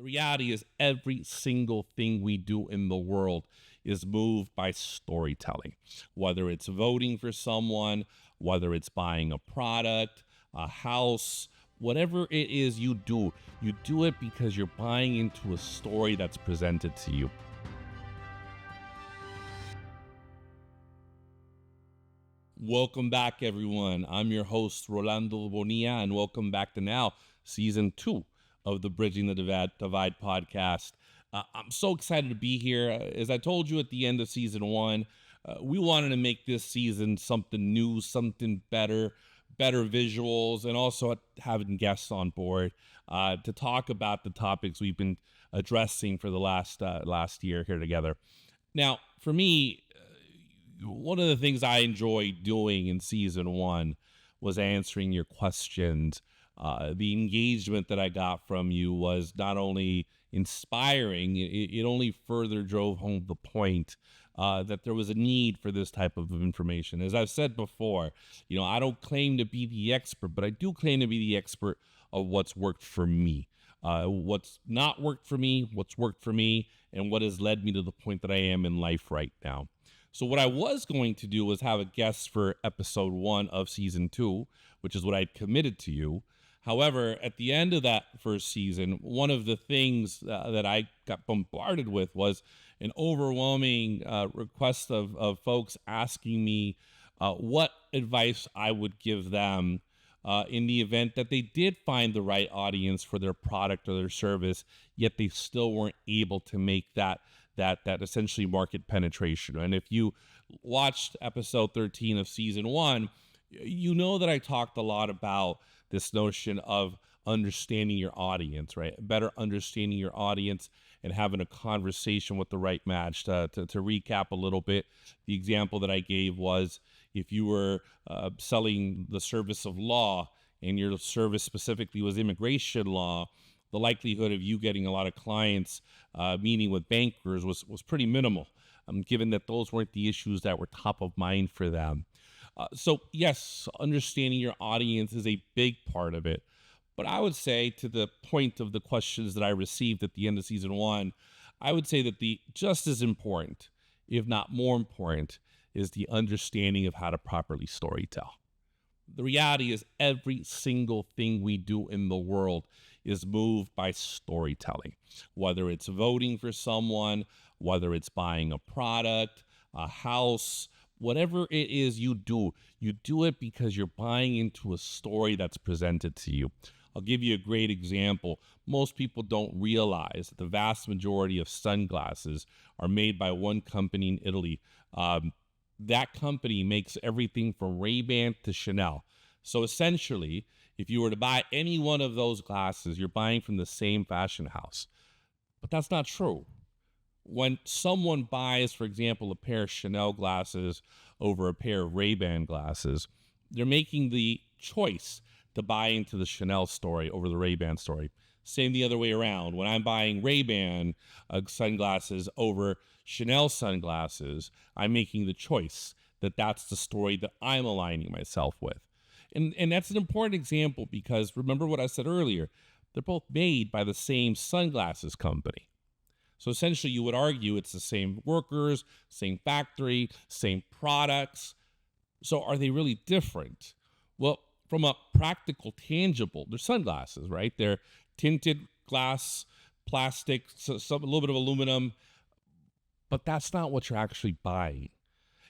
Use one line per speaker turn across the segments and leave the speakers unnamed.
The reality is every single thing we do in the world is moved by storytelling, whether it's voting for someone, whether it's buying a product, a house, whatever it is you do it because you're buying into a story that's presented to you. Welcome back, everyone. I'm your host, Rolando Bonilla, and welcome back to now season 2 of the Bridging the Divide podcast. I'm so excited to be here. As I told you at the end of season 1, we wanted to make this season something new, something better visuals, and also having guests on board to talk about the topics we've been addressing for the last year here together. Now, for me, one of the things I enjoyed doing in season 1 was answering your questions. The engagement that I got from you was not only inspiring, it only further drove home the point that there was a need for this type of information. As I've said before, I don't claim to be the expert, but I do claim to be the expert of what's worked for me. What's not worked for me, what's worked for me, and what has led me to the point that I am in life right now. So what I was going to do was have a guest for episode 1 of season 2, which is what I'd committed to you. However, at the end of that first season, one of the things that I got bombarded with was an overwhelming request of folks asking me what advice I would give them in the event that they did find the right audience for their product or their service, yet they still weren't able to make that essentially market penetration. And if you watched episode 13 of season 1, you know that I talked a lot about this notion of understanding your audience, right? Better understanding your audience and having a conversation with the right match. To recap a little bit, the example that I gave was if you were selling the service of law and your service specifically was immigration law, the likelihood of you getting a lot of clients meeting with bankers was pretty minimal, given that those weren't the issues that were top of mind for them. So yes, understanding your audience is a big part of it. But I would say, to the point of the questions that I received at the end of season 1, I would say that the just as important, if not more important, is the understanding of how to properly storytell. The reality is every single thing we do in the world is moved by storytelling, whether it's voting for someone, whether it's buying a product, a house, whatever it is you do it because you're buying into a story that's presented to you. I'll give you a great example. Most people don't realize that the vast majority of sunglasses are made by one company in Italy. That company makes everything from Ray-Ban to Chanel. So essentially, if you were to buy any one of those glasses, you're buying from the same fashion house. But that's not true. When someone buys, for example, a pair of Chanel glasses over a pair of Ray-Ban glasses, they're making the choice to buy into the Chanel story over the Ray-Ban story. Same the other way around. When I'm buying Ray-Ban sunglasses over Chanel sunglasses, I'm making the choice that that's the story that I'm aligning myself with. And that's an important example because remember what I said earlier, they're both made by the same sunglasses company. So essentially you would argue it's the same workers, same factory, same products. So are they really different? Well, from a practical, tangible, they're sunglasses, right? They're tinted glass, plastic, a little bit of aluminum, but that's not what you're actually buying.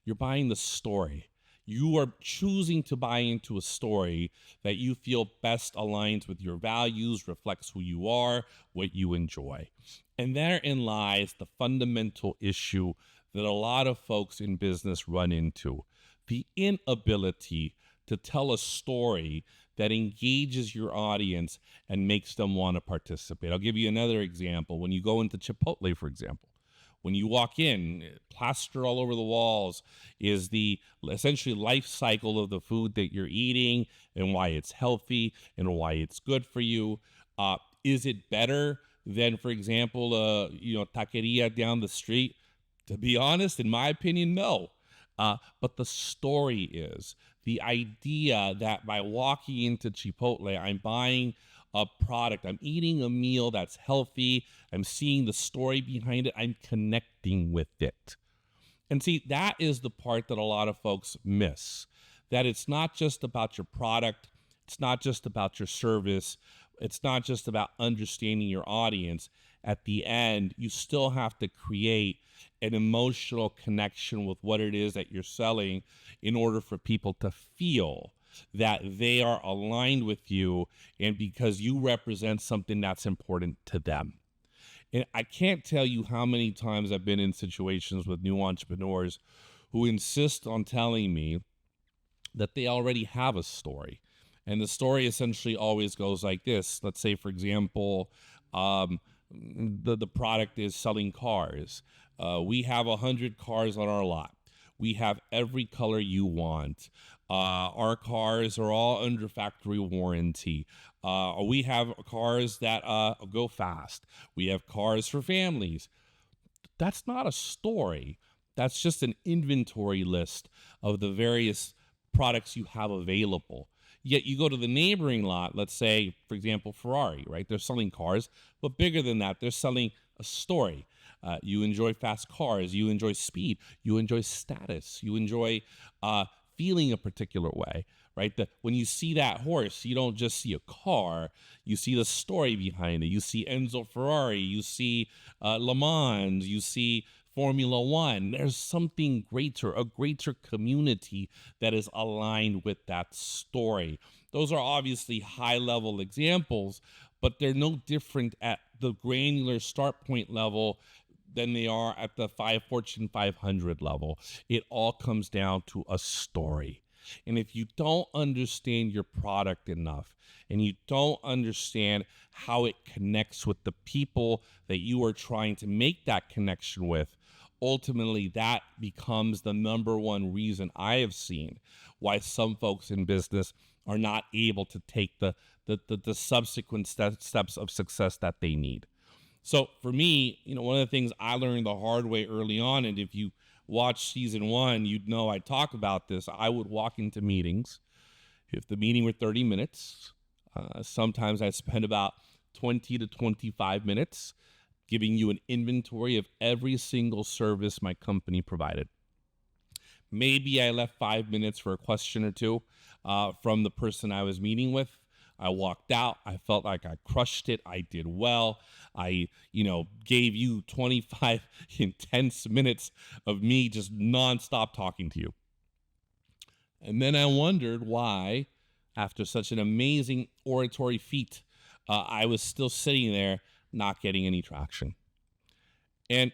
You're buying the story. You are choosing to buy into a story that you feel best aligns with your values, reflects who you are, what you enjoy. And therein lies the fundamental issue that a lot of folks in business run into, the inability to tell a story that engages your audience and makes them want to participate. I'll give you another example. When you go into Chipotle, for example, when you walk in, plaster all over the walls is the essentially life cycle of the food that you're eating and why it's healthy and why it's good for you. Is it better than, for example, taqueria down the street? To be honest, in my opinion, no. But the story is the idea that by walking into Chipotle, I'm buying a product. I'm eating a meal that's healthy. I'm seeing the story behind it. I'm connecting with it. And see, that is the part that a lot of folks miss, that it's not just about your product. It's not just about your service. It's not just about understanding your audience. At the end, you still have to create an emotional connection with what it is that you're selling in order for people to feel that they are aligned with you and because you represent something that's important to them. And I can't tell you how many times I've been in situations with new entrepreneurs who insist on telling me that they already have a story. And the story essentially always goes like this. Let's say, for example, the product is selling cars. We have 100 cars on our lot. We have every color you want. Our cars are all under factory warranty. We have cars that go fast. We have cars for families. That's not a story. That's just an inventory list of the various products you have available. Yet you go to the neighboring lot, let's say, for example, Ferrari, right? They're selling cars, but bigger than that, they're selling a story. You enjoy fast cars, you enjoy speed, you enjoy status, you enjoy feeling a particular way, right? When you see that horse, you don't just see a car, you see the story behind it. You see Enzo Ferrari, you see Le Mans, you see Formula One. There's something greater, a greater community that is aligned with that story. Those are obviously high-level examples, but they're no different at the granular start point level than they are at the Fortune 500 level. It all comes down to a story. And if you don't understand your product enough, and you don't understand how it connects with the people that you are trying to make that connection with, ultimately that becomes the number one reason I have seen why some folks in business are not able to take the subsequent steps of success that they need. So for me, one of the things I learned the hard way early on, and if you watch season 1, you'd know I talk about this. I would walk into meetings. If the meeting were 30 minutes, sometimes I'd spend about 20 to 25 minutes giving you an inventory of every single service my company provided. Maybe I left 5 minutes for a question or two from the person I was meeting with. I walked out. I felt like I crushed it. I did well. I, gave you 25 intense minutes of me just nonstop talking to you. And then I wondered why, after such an amazing oratory feat, I was still sitting there not getting any traction. And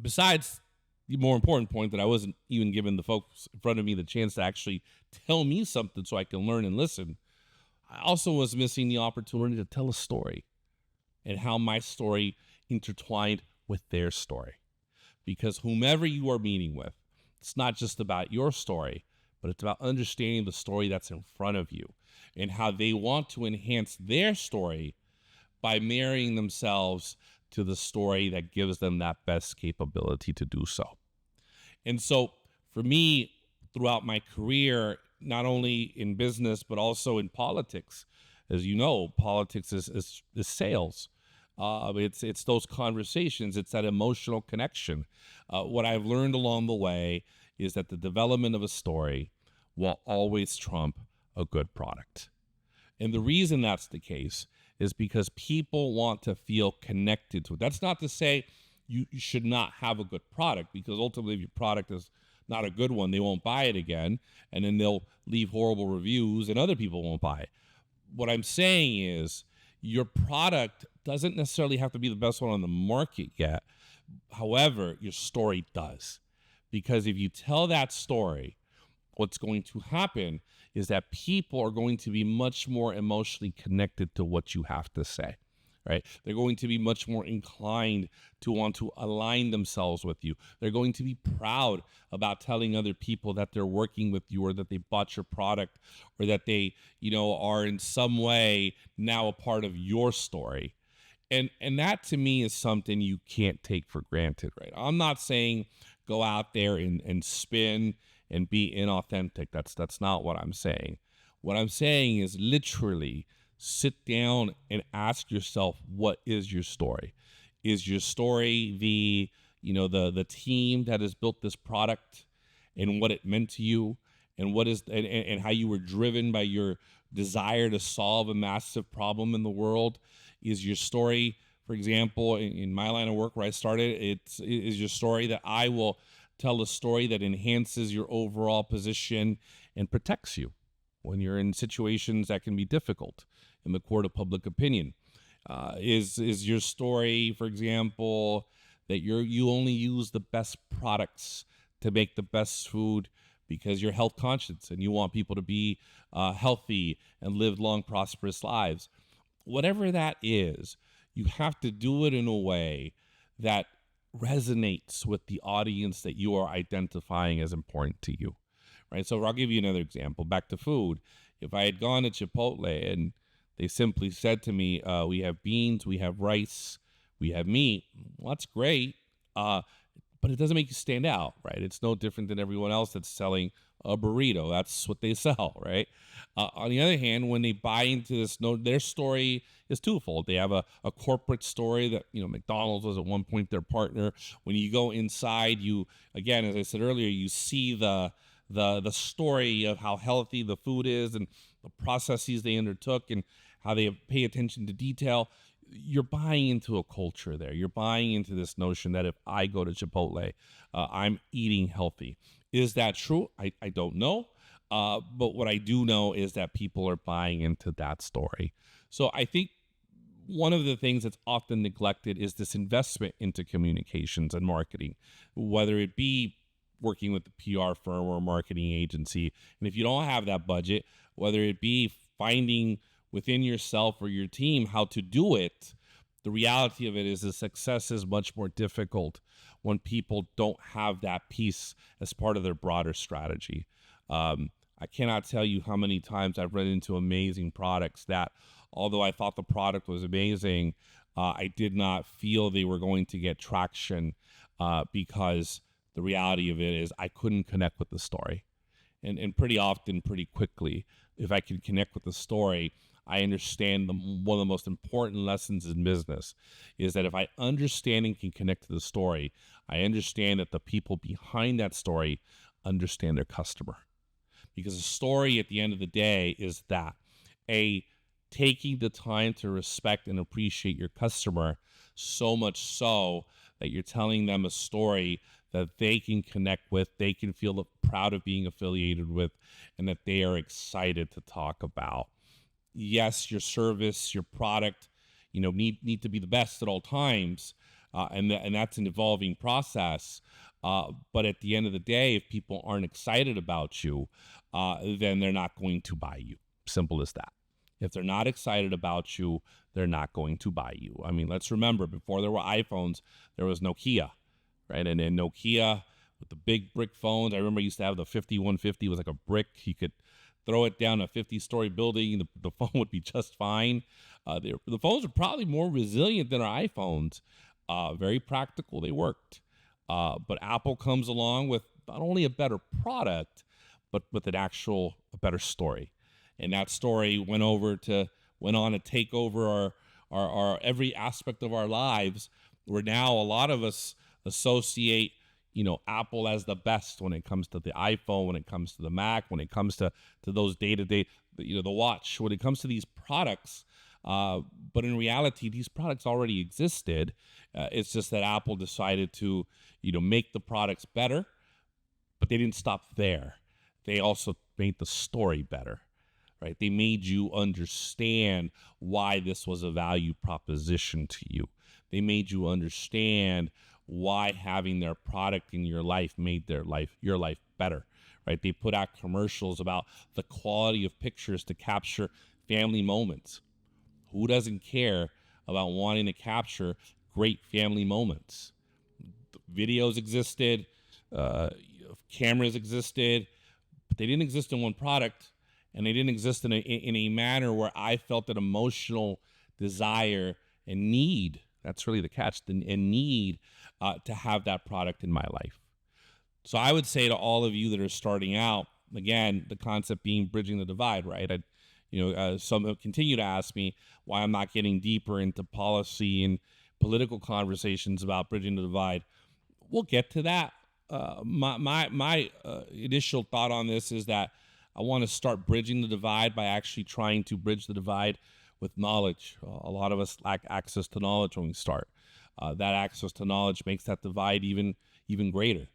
besides the more important point that I wasn't even giving the folks in front of me the chance to actually tell me something so I can learn and listen, I also was missing the opportunity to tell a story and how my story intertwined with their story. Because whomever you are meeting with, it's not just about your story, but it's about understanding the story that's in front of you and how they want to enhance their story by marrying themselves to the story that gives them that best capability to do so. And so for me, throughout my career, not only in business, but also in politics, as you know, politics is sales. It's those conversations. It's that emotional connection. What I've learned along the way is that the development of a story will always trump a good product. And the reason that's the case is because people want to feel connected to it. That's not to say you should not have a good product, because ultimately if your product is not a good one, they won't buy it again, and then they'll leave horrible reviews and other people won't buy it. What I'm saying is your product doesn't necessarily have to be the best one on the market yet. However, your story does. Because if you tell that story, what's going to happen is that people are going to be much more emotionally connected to what you have to say, right? They're going to be much more inclined to want to align themselves with you. They're going to be proud about telling other people that they're working with you, or that they bought your product, or that they, are in some way now a part of your story. And that to me is something you can't take for granted, right? I'm not saying go out there and spin and be inauthentic. That's not what I'm saying. What I'm saying is literally sit down and ask yourself, what is your story? Is your story the team that has built this product and what it meant to you, and what is and how you were driven by your desire to solve a massive problem in the world? Is your story, for example, in my line of work where I started, is your story that I will tell a story that enhances your overall position and protects you when you're in situations that can be difficult in the court of public opinion? Is your story, for example, that you only use the best products to make the best food because you're health conscious and you want people to be healthy and live long, prosperous lives? Whatever that is, you have to do it in a way that resonates with the audience that you are identifying as important to you, right? So I'll give you another example. Back to food. If I had gone to Chipotle and they simply said to me, we have beans, we have rice, we have meat, well, that's great, but it doesn't make you stand out, right? It's no different than everyone else that's selling a burrito. That's what they sell, right? On the other hand, when they buy into this, their story is twofold. They have a corporate story that, McDonald's was at one point their partner. When you go inside, you, again, as I said earlier, you see the story of how healthy the food is and the processes they undertook and how they pay attention to detail. You're buying into a culture there. You're buying into this notion that if I go to Chipotle, I'm eating healthy. Is that true? I don't know. But what I do know is that people are buying into that story. So I think one of the things that's often neglected is this investment into communications and marketing, whether it be working with a PR firm or a marketing agency. And if you don't have that budget, whether it be finding within yourself or your team how to do it, the reality of it is the success is much more difficult when people don't have that piece as part of their broader strategy. I cannot tell you how many times I've run into amazing products that, although I thought the product was amazing, I did not feel they were going to get traction because the reality of it is I couldn't connect with the story. And pretty often, pretty quickly, if I can connect with the story, I understand one of the most important lessons in business is that if I understand and can connect to the story, I understand that the people behind that story understand their customer. Because the story at the end of the day is that taking the time to respect and appreciate your customer, so much so that you're telling them a story that they can connect with, they can feel proud of being affiliated with, and that they are excited to talk about. Yes, your service, your product, need to be the best at all times, and that's an evolving process. But at the end of the day, if people aren't excited about you, then they're not going to buy you. Simple as that. If they're not excited about you, they're not going to buy you. I mean, let's remember, before there were iPhones, there was Nokia, right? And then Nokia with the big brick phones. I remember I used to have the 5150. It was like a brick. You could throw it down a 50-story building. The phone would be just fine. The phones are probably more resilient than our iPhones. Very practical. They worked. But Apple comes along with not only a better product, but with a better story. And that story went on to take over our every aspect of our lives, where now a lot of us associate, Apple as the best when it comes to the iPhone, when it comes to the Mac, when it comes to those day-to-day, the watch, when it comes to these products. But in reality, these products already existed. It's just that Apple decided to, make the products better, but they didn't stop there. They also made the story better, right? They made you understand why this was a value proposition to you. They made you understand why having their product in your life made your life better, right? They put out commercials about the quality of pictures to capture family moments. Who doesn't care about wanting to capture great family moments? Videos existed, cameras existed, but they didn't exist in one product, and they didn't exist in a manner where I felt an emotional desire and need. That's really the catch, and need to have that product in my life. So I would say to all of you that are starting out, again, the concept being bridging the divide, right? Some continue to ask me why I'm not getting deeper into policy and political conversations about bridging the divide. We'll get to that. My initial thought on this is that I want to start bridging the divide by actually trying to bridge the divide with knowledge. A lot of us lack access to knowledge when we start. That access to knowledge makes that divide even greater.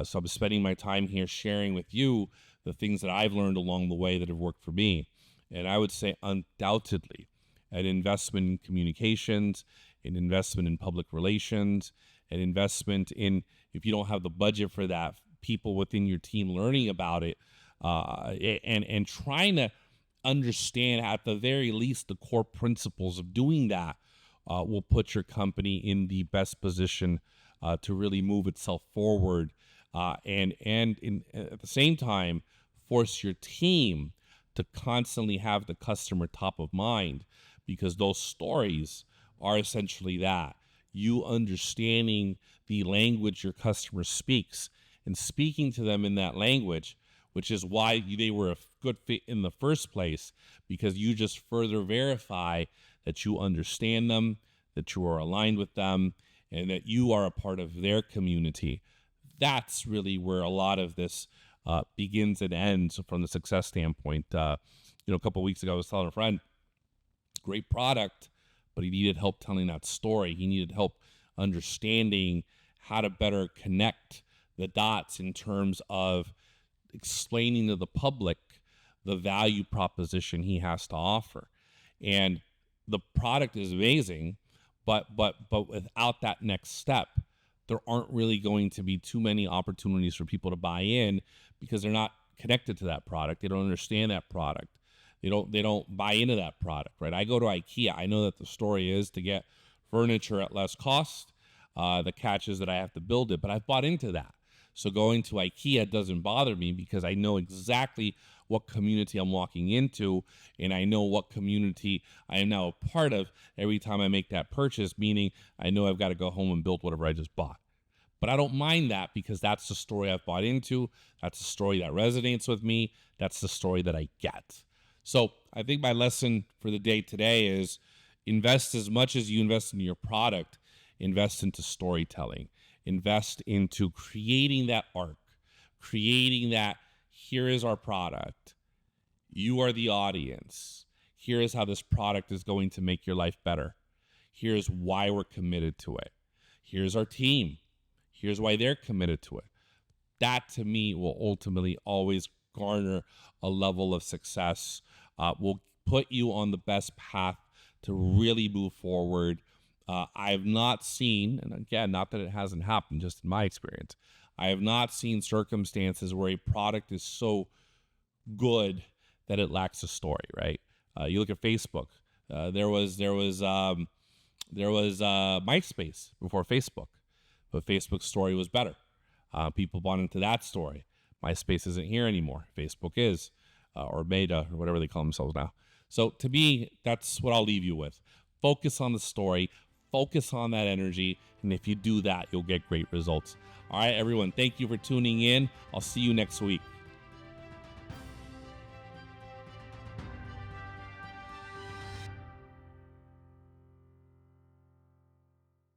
So I'm spending my time here sharing with you the things that I've learned along the way that have worked for me. And I would say undoubtedly an investment in communications, an investment in public relations, an investment in, if you don't have the budget for that, people within your team learning about it, and trying to understand at the very least the core principles of doing that will put your company in the best position to really move itself forward, and at the same time force your team to constantly have the customer top of mind, because those stories are essentially that. You understanding the language your customer speaks and speaking to them in that language, which is why they were a good fit in the first place, because you just further verify that you understand them, that you are aligned with them, and that you are a part of their community. That's really where a lot of this begins and ends from the success standpoint. A couple of weeks ago, I was telling a friend, great product, but he needed help telling that story. He needed help understanding how to better connect the dots in terms of explaining to the public the value proposition he has to offer. And the product is amazing, but without that next step, there aren't really going to be too many opportunities for people to buy in, because they're not connected to that product. They don't understand that product. They don't buy into that product, right? I go to IKEA. I know that the story is to get furniture at less cost. The catch is that I have to build it, but I've bought into that. So going to IKEA doesn't bother me, because I know exactly what community I'm walking into, and I know what community I am now a part of every time I make that purchase, meaning I know I've got to go home and build whatever I just bought. But I don't mind that, because that's the story I've bought into. That's the story that resonates with me. That's the story that I get. So I think my lesson for the day today is invest as much as you invest in your product, invest into storytelling, invest into creating that arc, creating that, here is our product. You are the audience. Here is how this product is going to make your life better. Here's why we're committed to it. Here's our team. Here's why they're committed to it. That, to me, will ultimately always garner a level of success, will put you on the best path to really move forward. I have not seen, and again, not that it hasn't happened, just in my experience, I have not seen circumstances where a product is so good that it lacks a story, right? You look at Facebook. There was MySpace before Facebook, but Facebook's story was better. People bought into that story. MySpace isn't here anymore. Facebook is, or Meta, or whatever they call themselves now. So to me, that's what I'll leave you with. Focus on the story. Focus on that energy. And if you do that, you'll get great results. All right, everyone. Thank you for tuning in. I'll see you next week.